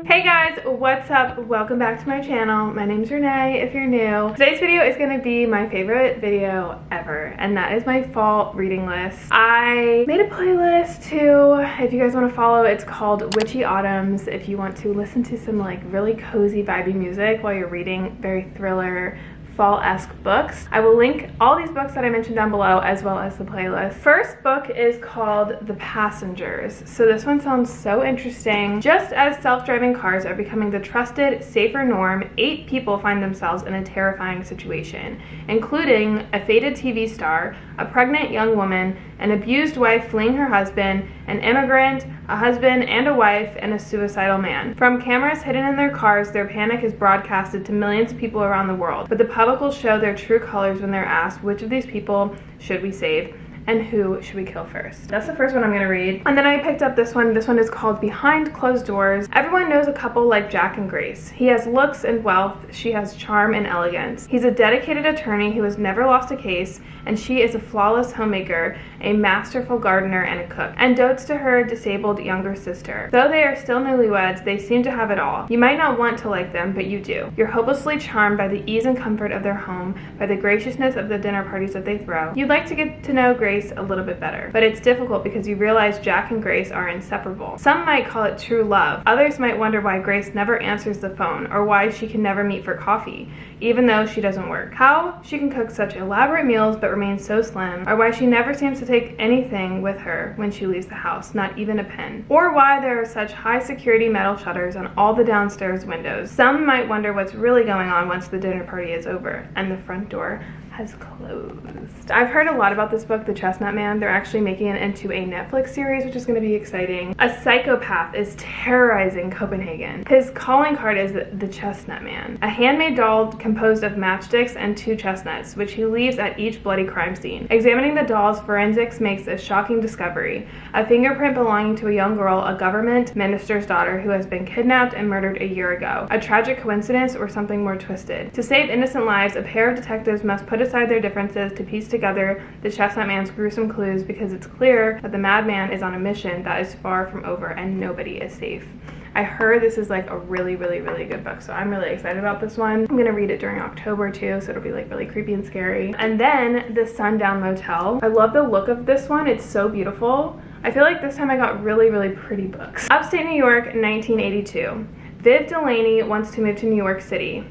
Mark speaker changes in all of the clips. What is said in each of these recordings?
Speaker 1: Hey guys, what's up? Welcome back to my channel. My name's Renee if you're new. Today's video is going to be my favorite video ever, and that is my fall reading list. I made a playlist too, if you guys want to follow. It's called Witchy Autumns if you want to listen to some like really cozy vibey music while you're reading very thriller fall-esque books. I will link all these books that I mentioned down below as well as the playlist. First book is called The Passengers. So this one sounds so interesting. Just as self-driving cars are becoming the trusted, safer norm, 8 people find themselves in a terrifying situation, including a faded TV star, a pregnant young woman, an abused wife fleeing her husband, an immigrant, a husband and a wife, and a suicidal man. From cameras hidden in their cars, their panic is broadcasted to millions of people around the world, but the public will show their true colors when they're asked which of these people should we save and who should we kill first. That's the first one I'm gonna read. And then I picked up this one. This one is called Behind Closed Doors. Everyone knows a couple like Jack and Grace. He has looks and wealth, she has charm and elegance. He's a dedicated attorney who has never lost a case, and she is a flawless homemaker, a masterful gardener, and a cook, and dotes to her disabled younger sister. Though they are still newlyweds, they seem to have it all. You might not want to like them, but you do. You're hopelessly charmed by the ease and comfort of their home, by the graciousness of the dinner parties that they throw. You'd like to get to know Grace a little bit better, but it's difficult because you realize Jack and Grace are inseparable. Some might call it true love. Others might wonder why Grace never answers the phone, or why she can never meet for coffee, even though she doesn't work. How she can cook such elaborate meals but remain so slim, or why she never seems to take anything with her when she leaves the house, not even a pen. Or why there are such high security metal shutters on all the downstairs windows. Some might wonder what's really going on once the dinner party is over and the front door has closed. I've heard a lot about this book, The Chestnut Man. They're actually making it into a Netflix series, which is going to be exciting. A psychopath is terrorizing Copenhagen. His calling card is the Chestnut Man, a handmade doll composed of matchsticks and 2 chestnuts, which he leaves at each bloody crime scene. Examining the dolls, forensics makes a shocking discovery: a fingerprint belonging to a young girl, a government minister's daughter, who has been kidnapped and murdered a year ago. A tragic coincidence or something more twisted? To save innocent lives, a pair of detectives must put aside their differences to piece together the Chestnut Man's gruesome clues, because it's clear that the madman is on a mission that is far from over and nobody is safe. I heard this is like a really good book, so I'm really excited about this one. I'm gonna read it during October too, so it'll be like really creepy and scary. And then the Sundown Motel. I love the look of this one. It's so beautiful. I feel like this time I got really pretty books. Upstate New York, 1982. Viv Delaney wants to move to New York City.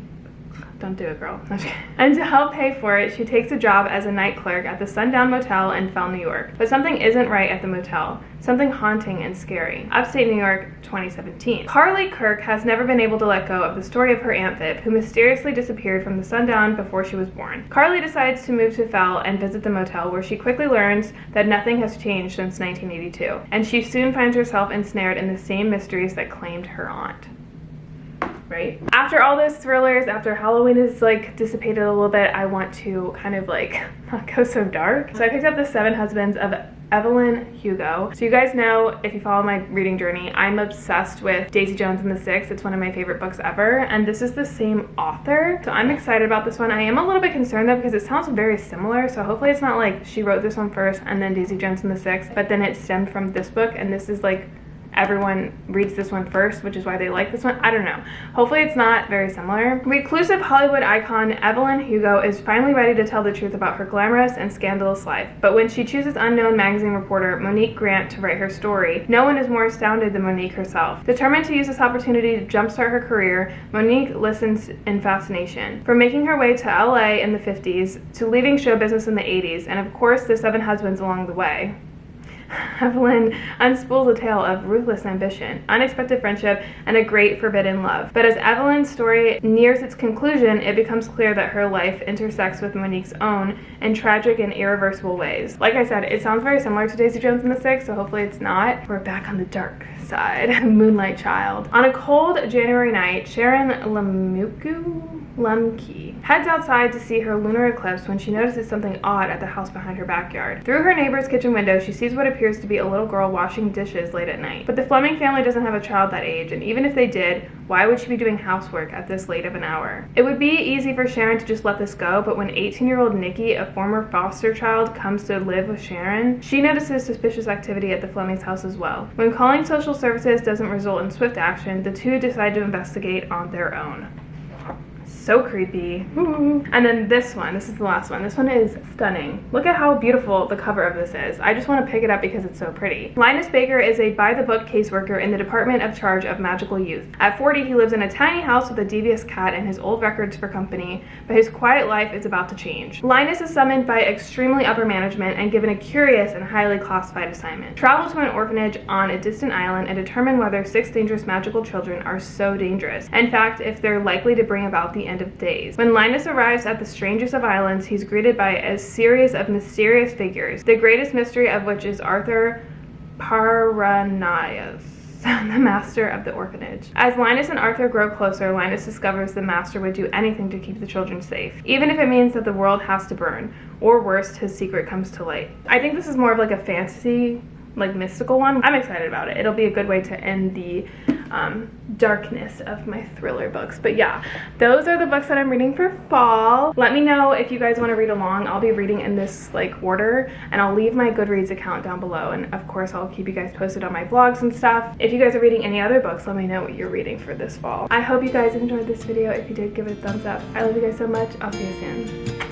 Speaker 1: Don't do it, girl. And to help pay for it, she takes a job as a night clerk at the Sundown Motel in Fell, New York. But something isn't right at the motel. Something haunting and scary. Upstate New York, 2017. Carly Kirk has never been able to let go of the story of her Aunt Viv, who mysteriously disappeared from the Sundown before she was born. Carly decides to move to Fell and visit the motel, where she quickly learns that nothing has changed since 1982. And she soon finds herself ensnared in the same mysteries that claimed her aunt. Right? After all those thrillers, after Halloween is like dissipated a little bit, I want to kind of like not go so dark. So I picked up The 7 Husbands of Evelyn Hugo. So you guys know, if you follow my reading journey, I'm obsessed with Daisy Jones and the Six. It's one of my favorite books ever, and this is the same author, so I'm excited about this one. I am a little bit concerned though, because it sounds very similar, so hopefully it's not like she wrote this one first and then Daisy Jones and the Six, but then it stemmed from this book, and this is like everyone reads this one first, which is why they like this one. I don't know. Hopefully it's not very similar. Reclusive Hollywood icon Evelyn Hugo is finally ready to tell the truth about her glamorous and scandalous life. But when she chooses unknown magazine reporter Monique Grant to write her story, no one is more astounded than Monique herself. Determined to use this opportunity to jumpstart her career, Monique listens in fascination. From making her way to LA in the 50s, to leaving show business in the 80s, and of course the 7 husbands along the way, Evelyn unspools a tale of ruthless ambition, unexpected friendship, and a great forbidden love. But as Evelyn's story nears its conclusion, it becomes clear that her life intersects with Monique's own in tragic and irreversible ways. Like I said, it sounds very similar to Daisy Jones and the Six, so hopefully it's not. We're back on the dark side. Moonlight Child. On a cold January night, Sharon Lamuku Lemke heads outside to see her lunar eclipse when she notices something odd at the house behind her backyard. Through her neighbor's kitchen window, she sees what appears to be a little girl washing dishes late at night. But the Fleming family doesn't have a child that age, and even if they did, why would she be doing housework at this late of an hour? It would be easy for Sharon to just let this go, but when 18-year-old Nikki, a former foster child, comes to live with Sharon, she notices suspicious activity at the Fleming's house as well. When calling social services doesn't result in swift action, the two decide to investigate on their own. So creepy. Ooh. And then this is the last one. This one is stunning. Look at how beautiful the cover of this is. I just want to pick it up because it's so pretty. Linus Baker is a by-the-book caseworker in the Department of Charge of Magical Youth. At 40, he lives in a tiny house with a devious cat and his old records for company, but his quiet life is about to change. Linus is summoned by extremely upper management and given a curious and highly classified assignment. Travel to an orphanage on a distant island and determine whether 6 dangerous magical children are so dangerous. In fact, if they're likely to bring about the end of days. When Linus arrives at the strangest of islands, he's greeted by a series of mysterious figures, the greatest mystery of which is Arthur Paranias, the master of the orphanage. As Linus and Arthur grow closer, Linus discovers the master would do anything to keep the children safe, even if it means that the world has to burn, or worse, his secret comes to light. I think this is more of like a fantasy, like mystical one. I'm excited about it. It'll be a good way to end the darkness of my thriller books. But yeah, those are the books that I'm reading for fall. Let me know if you guys want to read along. I'll be reading in this like order, and I'll leave my Goodreads account down below, and of course I'll keep you guys posted on my vlogs and stuff. If you guys are reading any other books, let me know what you're reading for this fall. I hope you guys enjoyed this video. If you did, give it a thumbs up. I love you guys so much. I'll see you soon.